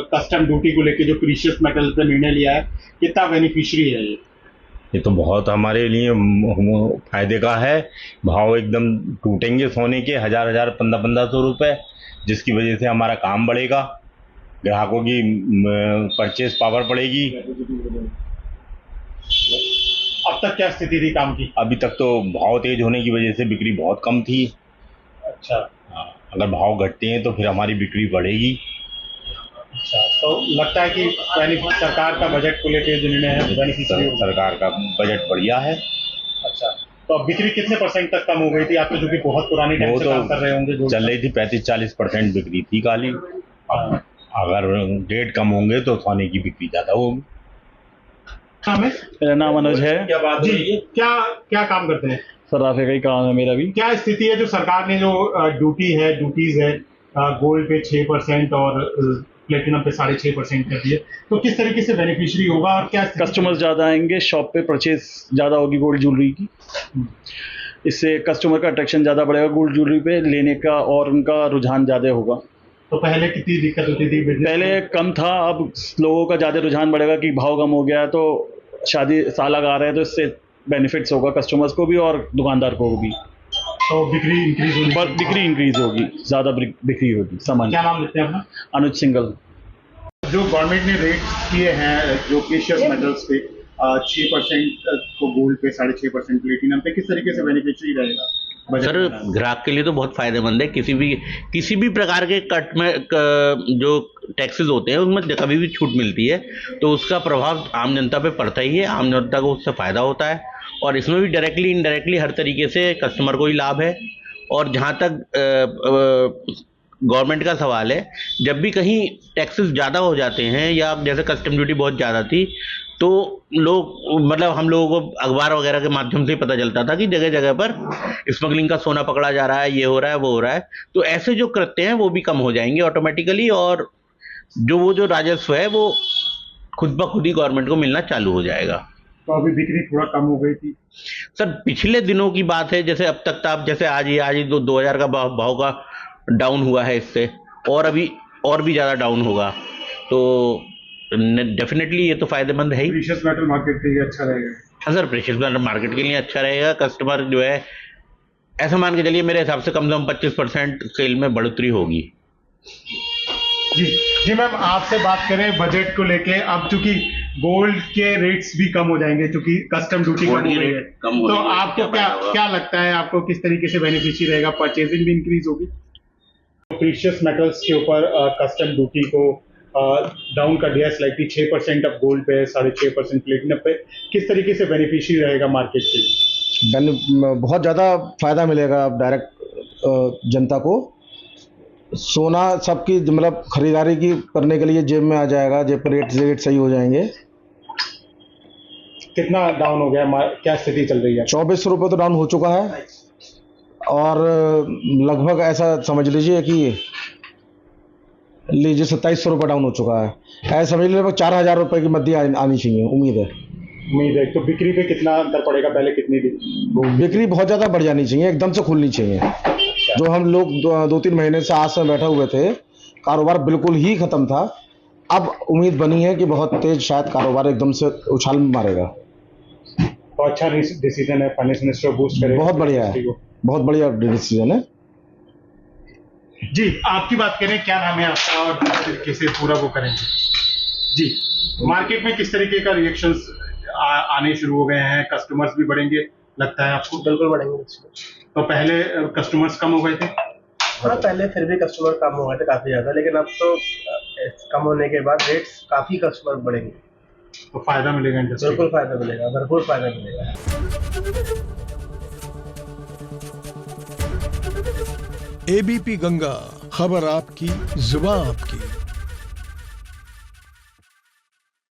Custom duty को लेके जो प्रीशियस मेटल पे निर्णय लिया है, कितना बेनिफिशियरी है ये तो बहुत हमारे लिए फायदे का है। भाव एकदम टूटेंगे सोने के, 1,000-1,500 रुपए, जिसकी वजह से हमारा काम बढ़ेगा, ग्राहकों की परचेज पावर बढ़ेगी। अब तक क्या स्थिति थी काम की? अभी तक तो भाव तेज होने की वजह से बिक्री बहुत कम थी। अच्छा, अगर भाव घटते हैं तो फिर हमारी बिक्री बढ़ेगी। अच्छा, तो लगता है कि सरकार का बजट को लेकर जो निर्णय है बेनिफिशियरी होगा। सरकार का बजट बढ़िया है। अच्छा, तो अब बिक्री कितने % तक कम हो गई थी? आप तो जो कि बहुत पुरानी टाइम से काम कर रहे होंगे। चल रही थी 35-40% बिक्री थी खाली। अब अगर रेट कम होंगे तो सोने की बिक्री ज्यादा होगी। मेरा नाम अनुज है। क्या बात जी, क्या काम करते हैं? सर्राफे का ही काम है मेरा भी। क्या स्थिति है जो सरकार ने जो ड्यूटीज है गोल्ड पे 6% और प्लेटिनम पे 6.5% कर दिए, तो किस तरीके से बेनिफिशियरी होगा और क्या कस्टमर्स ज़्यादा आएंगे, शॉप पे परचेज ज़्यादा होगी गोल्ड ज्वेलरी की। इससे कस्टमर का अट्रैक्शन ज़्यादा बढ़ेगा गोल्ड ज्वेलरी पे लेने का, और उनका रुझान ज़्यादा होगा। तो पहले कितनी दिक्कत होती थी? पहले कम था, अब लोगों का ज़्यादा रुझान बढ़ेगा कि भाव कम हो गया है, तो शादी साल आ रहे हैं, तो इससे बेनिफिट्स होगा कस्टमर्स को भी और दुकानदार को भी। तो बिक्री इंक्रीज होगी, ज़्यादा बिक्री होगी सामान। क्या नाम लेते हैं अपना? अनुज सिंगल। जो गवर्नमेंट ने रेट किए हैं जो प्रीशियस मेटल्स पे 6% को गोल्ड पे, 6.5% प्लेटिनम पे, किस तरीके से बेनिफिशियरी रहेगा? सर, ग्राहक के लिए तो बहुत फायदेमंद है। किसी भी प्रकार के कट में जो टैक्सेस होते हैं उसमें कभी भी छूट मिलती है तो उसका प्रभाव आम जनता पे पड़ता ही है। आम जनता को उससे फ़ायदा होता है और इसमें भी डायरेक्टली इनडायरेक्टली हर तरीके से कस्टमर को ही लाभ है। और जहाँ तक गवर्नमेंट का सवाल है, जब भी कहीं टैक्सेस ज़्यादा हो जाते हैं या जैसे कस्टम ड्यूटी बहुत ज़्यादा थी तो हम लोगों को अखबार वगैरह के माध्यम से ही पता चलता था कि जगह जगह पर स्मगलिंग का सोना पकड़ा जा रहा है, ये हो रहा है, वो हो रहा है। तो ऐसे जो कृत्य हैं वो भी कम हो जाएंगे ऑटोमेटिकली, और जो राजस्व है वो खुद ब खुद ही गवर्नमेंट को मिलना चालू हो जाएगा। तो अभी बिक्री थोड़ा कम हो गई थी सर, पिछले दिनों की बात है। जैसे अब तक था, जैसे आज ही 2000 का भाव का डाउन हुआ है, इससे और अभी और भी ज़्यादा डाउन होगा। तो डेफिनेटली ये तो फायदेमंद है ही। प्रीशियस मेटल मार्केट के लिए अच्छा रहेगा। हाँ सर, प्रीशियस मेटल मार्केट के लिए अच्छा रहेगा। कस्टमर जो है, ऐसा मान के चलिए मेरे हिसाब से कम 25% सेल में बढ़ोतरी होगी। जी मैम, आपसे बात करें बजट को लेके। अब चूंकि गोल्ड के रेट्स भी कम हो जाएंगे क्योंकि कस्टम ड्यूटी कम हो गई है, तो आपको क्या लगता है, आपको किस तरीके से बेनिफिशियरी रहेगा? परचेजिंग भी इंक्रीज होगी। प्रीशियस मेटल्स के ऊपर कस्टम ड्यूटी को डाउन कर दिया स्लाइटली, 6% अब गोल्ड पे, 6.5% प्लेटिनम पे। किस तरीके से बेनिफिशियरी रहेगा मार्केट के लिए? बहुत ज़्यादा फायदा मिलेगा डायरेक्ट जनता को। सोना सबकी मतलब खरीदारी की करने के लिए जेब में आ जाएगा, जेब पर रेट सही हो जाएंगे। कितना डाउन हो गया, क्या स्थिति चल रही है? 2400 रुपये तो डाउन हो चुका है, और लगभग ऐसा समझ लीजिए कि 2700 रुपये डाउन हो चुका है। ऐसा समझ लीजिए लगभग 4000 रुपये की मध्य आनी चाहिए, उम्मीद है। तो बिक्री पे कितना अंतर पड़ेगा? पहले कितनी थी बिक्री? बहुत ज़्यादा बढ़ जानी चाहिए, एकदम से खुलनी चाहिए। जो हम लोग 2-3 महीने से आस में बैठे हुए थे, कारोबार बिल्कुल ही ख़त्म था। अब उम्मीद बनी है कि बहुत तेज शायद कारोबार एकदम से उछाल मारेगा। तो अच्छा डिसीजन है, फाइनेंस मिनिस्टर बूस्ट करेगा। बहुत बढ़िया है, बहुत बढ़िया डिसीजन है। जी, आपकी बात करें, क्या नाम है आपका और किस तरीके से पूरा वो करेंगे? जी, मार्केट में किस तरीके का रिएक्शंस आने शुरू हो गए हैं? कस्टमर्स भी बढ़ेंगे लगता है आपको? बिल्कुल बढ़ेंगे। तो पहले कस्टमर्स कम हो गए थे? हाँ, पहले फिर भी कस्टमर कम हो गए थे काफ़ी ज़्यादा, लेकिन अब तो कम होने के बाद रेट्स काफ़ी कस्टमर बढ़ेंगे। तो फायदा मिलेगा इंडस्ट्री? बिल्कुल फायदा मिलेगा, भरपूर फायदा मिलेगा। एबीपी गंगा, खबर आपकी, जुबान आपकी।